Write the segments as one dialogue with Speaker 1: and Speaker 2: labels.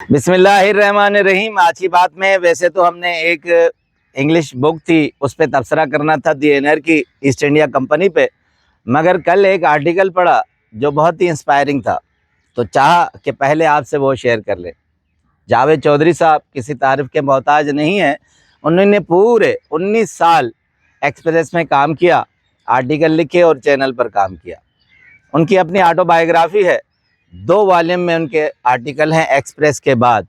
Speaker 1: بسم اللہ الرحمن الرحیم۔ آج کی بات میں ویسے تو ہم نے ایک انگلش بک تھی، اس پہ تبصرہ کرنا تھا دی اینر کی ایسٹ انڈیا کمپنی پہ، مگر کل ایک آرٹیکل پڑھا جو بہت ہی انسپائرنگ تھا، تو چاہا کہ پہلے آپ سے وہ شیئر کر لیں۔ جاوید چودھری صاحب کسی تعریف کے محتاج نہیں ہیں، انہوں نے پورے 19 سال ایکسپریس میں کام کیا، آرٹیکل لکھے اور چینل پر کام کیا۔ ان کی اپنی آٹو بایوگرافی ہے، 2 والیوم میں ان کے آرٹیکل ہیں ایکسپریس کے بعد۔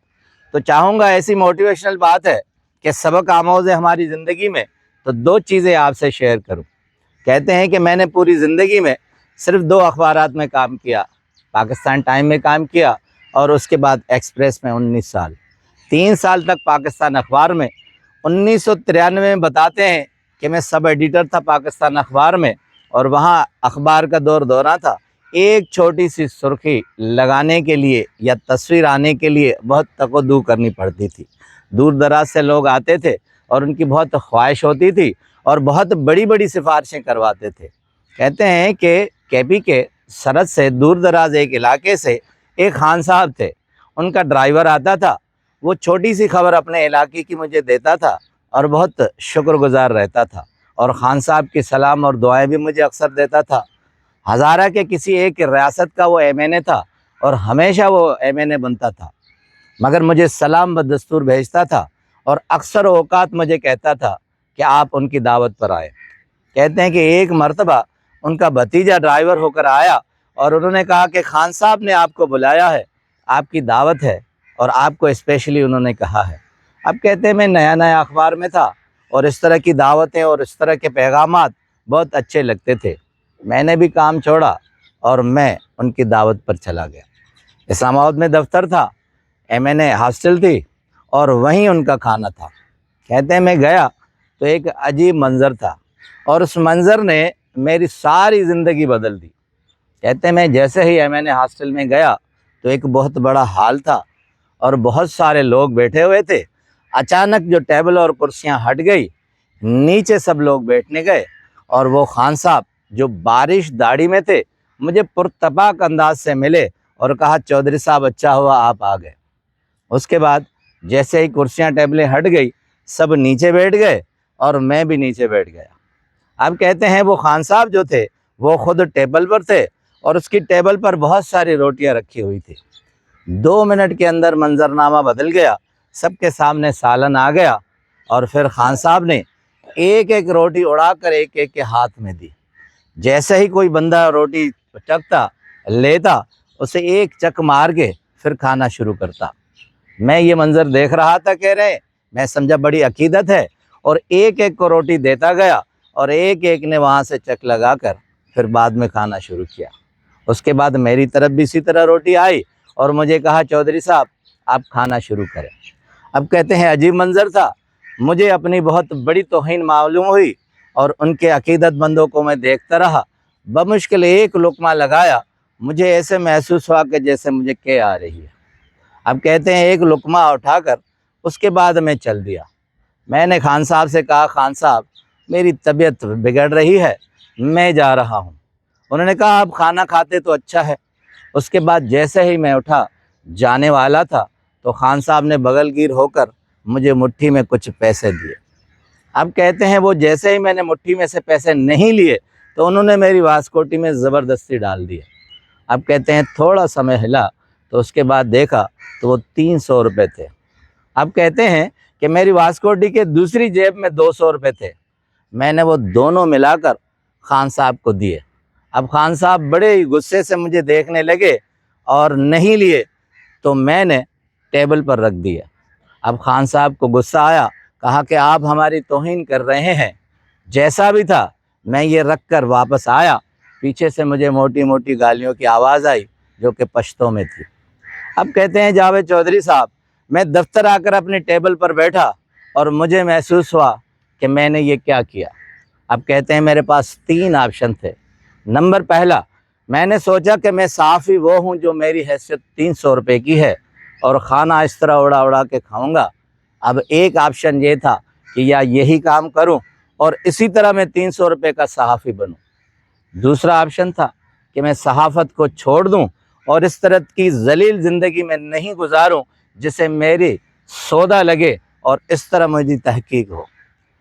Speaker 1: تو چاہوں گا ایسی موٹیویشنل بات ہے کہ سبق آموز ہے ہماری زندگی میں، تو 2 چیزیں آپ سے شیئر کروں۔ کہتے ہیں کہ میں نے پوری زندگی میں صرف 2 اخبارات میں کام کیا، پاکستان ٹائم میں کام کیا اور اس کے بعد ایکسپریس میں 19 سال۔ 3 سال تک پاکستان اخبار میں۔ 1993 میں بتاتے ہیں کہ میں سب ایڈیٹر تھا پاکستان اخبار میں، اور وہاں اخبار کا دورہ تھا۔ ایک چھوٹی سی سرخی لگانے کے لیے یا تصویر آنے کے لیے بہت تقدو کرنی پڑتی تھی۔ دور دراز سے لوگ آتے تھے اور ان کی بہت خواہش ہوتی تھی اور بہت بڑی بڑی سفارشیں کرواتے تھے۔ کہتے ہیں کہ کے پی کے سرحد سے دور دراز ایک علاقے سے ایک خان صاحب تھے، ان کا ڈرائیور آتا تھا، وہ چھوٹی سی خبر اپنے علاقے کی مجھے دیتا تھا اور بہت شکر گزار رہتا تھا، اور خان صاحب کی سلام اور دعائیں بھی مجھے اکثر دیتا تھا۔ ہزارہ کے کسی ایک ریاست کا وہ ایم این اے تھا اور ہمیشہ وہ ایم این اے بنتا تھا، مگر مجھے سلام بدستور بھیجتا تھا اور اکثر اوقات مجھے کہتا تھا کہ آپ ان کی دعوت پر آئے۔ کہتے ہیں کہ ایک مرتبہ ان کا بھتیجا ڈرائیور ہو کر آیا اور انہوں نے کہا کہ خان صاحب نے آپ کو بلایا ہے، آپ کی دعوت ہے، اور آپ کو اسپیشلی انہوں نے کہا ہے۔ اب کہتے ہیں میں نیا اخبار میں تھا اور اس طرح کی دعوتیں اور اس طرح کے پیغامات بہت اچھے لگتے تھے۔ میں نے بھی کام چھوڑا اور میں ان کی دعوت پر چلا گیا۔ اسلام آباد میں دفتر تھا، ایم این اے ہاسٹل تھی اور وہیں ان کا کھانا تھا۔ کہتے ہیں میں گیا تو ایک عجیب منظر تھا اور اس منظر نے میری ساری زندگی بدل دی۔ کہتے ہیں میں جیسے ہی ایم این اے ہاسٹل میں گیا تو ایک بہت بڑا ہال تھا اور بہت سارے لوگ بیٹھے ہوئے تھے۔ اچانک جو ٹیبل اور کرسیاں ہٹ گئی، نیچے سب لوگ بیٹھنے گئے اور وہ خان صاحب جو بارش داڑھی میں تھے مجھے پرتپاک انداز سے ملے اور کہا چودھری صاحب اچھا ہوا آپ آ گئے۔ اس کے بعد جیسے ہی کرسیاں ٹیبلیں ہٹ گئی سب نیچے بیٹھ گئے اور میں بھی نیچے بیٹھ گیا۔ اب کہتے ہیں وہ خان صاحب جو تھے وہ خود ٹیبل پر تھے اور اس کی ٹیبل پر بہت ساری روٹیاں رکھی ہوئی تھی۔ 2 منٹ کے اندر منظرنامہ بدل گیا، سب کے سامنے سالن آ گیا اور پھر خان صاحب نے ایک ایک روٹی اڑا کر ایک ایک کے ہاتھ میں دی۔ جیسے ہی کوئی بندہ روٹی چکھتا لیتا اسے ایک چک مار کے پھر کھانا شروع کرتا۔ میں یہ منظر دیکھ رہا تھا، کہہ رہے میں سمجھا بڑی عقیدت ہے، اور ایک ایک کو روٹی دیتا گیا اور ایک ایک نے وہاں سے چک لگا کر پھر بعد میں کھانا شروع کیا۔ اس کے بعد میری طرف بھی اسی طرح روٹی آئی اور مجھے کہا چودھری صاحب آپ کھانا شروع کریں۔ اب کہتے ہیں عجیب منظر تھا، مجھے اپنی بہت بڑی توہین معلوم ہوئی اور ان کے عقیدت مندوں کو میں دیکھتا رہا۔ بمشکل ایک لقمہ لگایا، مجھے ایسے محسوس ہوا کہ جیسے مجھے کے آ رہی ہے۔ اب کہتے ہیں ایک لقمہ اٹھا کر اس کے بعد میں چل دیا۔ میں نے خان صاحب سے کہا خان صاحب میری طبیعت بگڑ رہی ہے، میں جا رہا ہوں۔ انہوں نے کہا آپ کھانا کھاتے تو اچھا ہے۔ اس کے بعد جیسے ہی میں اٹھا جانے والا تھا تو خان صاحب نے بغل گیر ہو کر مجھے مٹھی میں کچھ پیسے دیے۔ اب کہتے ہیں وہ جیسے ہی میں نے مٹھی میں سے پیسے نہیں لیے تو انہوں نے میری واسکوٹی میں زبردستی ڈال دیا۔ اب کہتے ہیں تھوڑا سا میں ہلا تو اس کے بعد دیکھا تو وہ 300 روپے تھے۔ اب کہتے ہیں کہ میری واسکوٹی کے دوسری جیب میں 200 روپے تھے۔ میں نے وہ دونوں ملا کر خان صاحب کو دیے۔ اب خان صاحب بڑے ہی غصے سے مجھے دیکھنے لگے اور نہیں لیے تو میں نے ٹیبل پر رکھ دیا۔ اب خان صاحب کو غصہ آیا، کہا کہ آپ ہماری توہین کر رہے ہیں۔ جیسا بھی تھا میں یہ رکھ کر واپس آیا، پیچھے سے مجھے موٹی موٹی گالیوں کی آواز آئی جو کہ پشتو میں تھی۔ اب کہتے ہیں جاوید چودھری صاحب میں دفتر آ کر اپنی ٹیبل پر بیٹھا اور مجھے محسوس ہوا کہ میں نے یہ کیا کیا۔ اب کہتے ہیں میرے پاس 3 آپشن تھے۔ نمبر پہلا، میں نے سوچا کہ میں صحافی وہ ہوں جو میری حیثیت 300 روپے کی ہے اور کھانا اس طرح اڑا اڑا کے کھاؤں گا۔ اب ایک آپشن یہ تھا کہ یا یہی کام کروں اور اسی طرح میں 300 روپے کا صحافی بنوں۔ دوسرا آپشن تھا کہ میں صحافت کو چھوڑ دوں اور اس طرح کی ذلیل زندگی میں نہیں گزاروں جسے میری سودا لگے اور اس طرح مجھے تحقیق ہو۔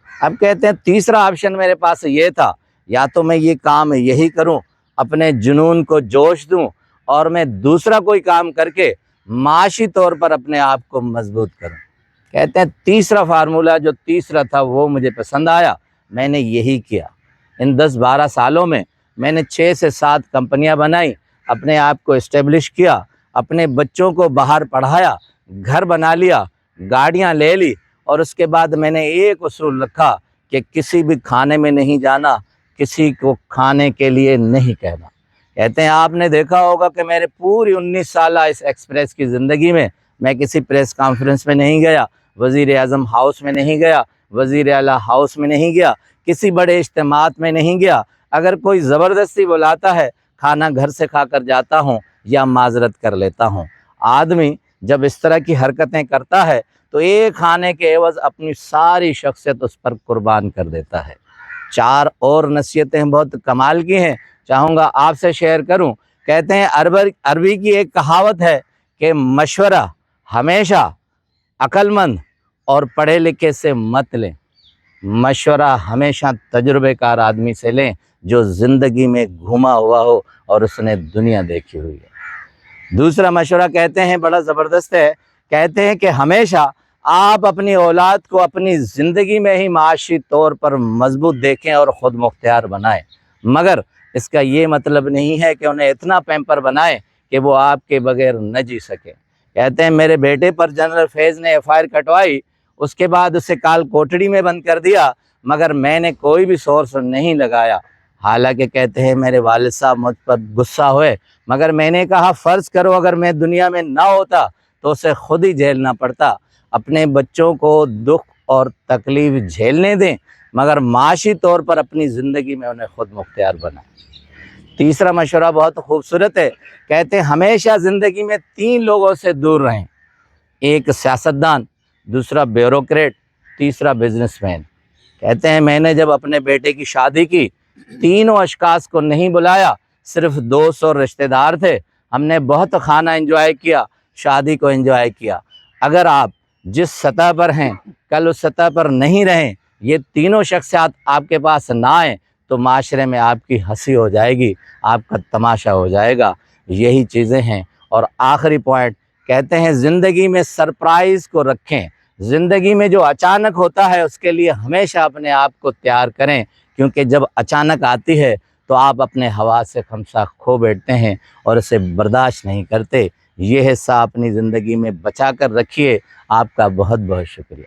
Speaker 1: اب کہتے ہیں تیسرا آپشن میرے پاس یہ تھا، یا تو میں یہ کام یہی کروں، اپنے جنون کو جوش دوں، اور میں دوسرا کوئی کام کر کے معاشی طور پر اپنے آپ کو مضبوط کروں۔ کہتے ہیں تیسرا فارمولہ جو تیسرا تھا وہ مجھے پسند آیا، میں نے یہی کیا۔ ان 10-12 سالوں میں میں نے 6 سے 7 کمپنیاں بنائیں، اپنے آپ کو اسٹیبلش کیا، اپنے بچوں کو باہر پڑھایا، گھر بنا لیا، گاڑیاں لے لی، اور اس کے بعد میں نے ایک اصول رکھا کہ کسی بھی کھانے میں نہیں جانا، کسی کو کھانے کے لیے نہیں کہنا۔ کہتے ہیں آپ نے دیکھا ہوگا کہ میرے پوری 19 سالہ اس ایکسپریس کی زندگی میں کسی پریس کانفرنس میں نہیں گیا، وزیر اعظم ہاؤس میں نہیں گیا، وزیر اعلیٰ ہاؤس میں نہیں گیا، کسی بڑے اجتماعات میں نہیں گیا۔ اگر کوئی زبردستی بلاتا ہے، کھانا گھر سے کھا کر جاتا ہوں یا معذرت کر لیتا ہوں۔ آدمی جب اس طرح کی حرکتیں کرتا ہے تو ایک کھانے کے عوض اپنی ساری شخصیت اس پر قربان کر دیتا ہے۔ 4 اور نصیحتیں بہت کمال کی ہیں، چاہوں گا آپ سے شیئر کروں۔ کہتے ہیں عربی کی ایک کہاوت ہے کہ مشورہ ہمیشہ عقل مند اور پڑھے لکھے سے مت لیں، مشورہ ہمیشہ تجربے کار آدمی سے لیں جو زندگی میں گھوما ہوا ہو اور اس نے دنیا دیکھی ہوئی ہے۔ دوسرا مشورہ کہتے ہیں بڑا زبردست ہے، کہتے ہیں کہ ہمیشہ آپ اپنی اولاد کو اپنی زندگی میں ہی معاشی طور پر مضبوط دیکھیں اور خود مختار بنائیں، مگر اس کا یہ مطلب نہیں ہے کہ انہیں اتنا پیمپر بنائیں کہ وہ آپ کے بغیر نہ جی سکیں۔ کہتے ہیں میرے بیٹے پر جنرل فیض نے FIR کٹوائی، اس کے بعد اسے کال کوٹڑی میں بند کر دیا، مگر میں نے کوئی بھی سورس نہیں لگایا۔ حالانکہ کہتے ہیں میرے والد صاحب مجھ پر غصہ ہوئے، مگر میں نے کہا فرض کرو اگر میں دنیا میں نہ ہوتا تو اسے خود ہی جھیلنا پڑتا۔ اپنے بچوں کو دکھ اور تکلیف جھیلنے دیں، مگر معاشی طور پر اپنی زندگی میں انہیں خود مختار بنائیں۔ تیسرا مشورہ بہت خوبصورت ہے، کہتے ہیں ہمیشہ زندگی میں 3 لوگوں سے دور رہیں، ایک سیاستدان، دوسرا بیوروکریٹ، تیسرا بزنس مین۔ کہتے ہیں میں نے جب اپنے بیٹے کی شادی کی، تینوں اشخاص کو نہیں بلایا، صرف دوست اور رشتہ دار تھے۔ ہم نے بہت کھانا انجوائے کیا، شادی کو انجوائے کیا۔ اگر آپ جس سطح پر ہیں کل اس سطح پر نہیں رہیں، یہ تینوں شخصیات آپ کے پاس نہ آئیں تو معاشرے میں آپ کی ہنسی ہو جائے گی، آپ کا تماشا ہو جائے گا۔ یہی چیزیں ہیں۔ اور آخری پوائنٹ کہتے ہیں زندگی میں سرپرائز کو رکھیں، زندگی میں جو اچانک ہوتا ہے اس کے لیے ہمیشہ اپنے آپ کو تیار کریں، کیونکہ جب اچانک آتی ہے تو آپ اپنے حواس سے خمسہ کھو بیٹھتے ہیں اور اسے برداشت نہیں کرتے۔ یہ حصہ اپنی زندگی میں بچا کر رکھیے۔ آپ کا بہت بہت شکریہ۔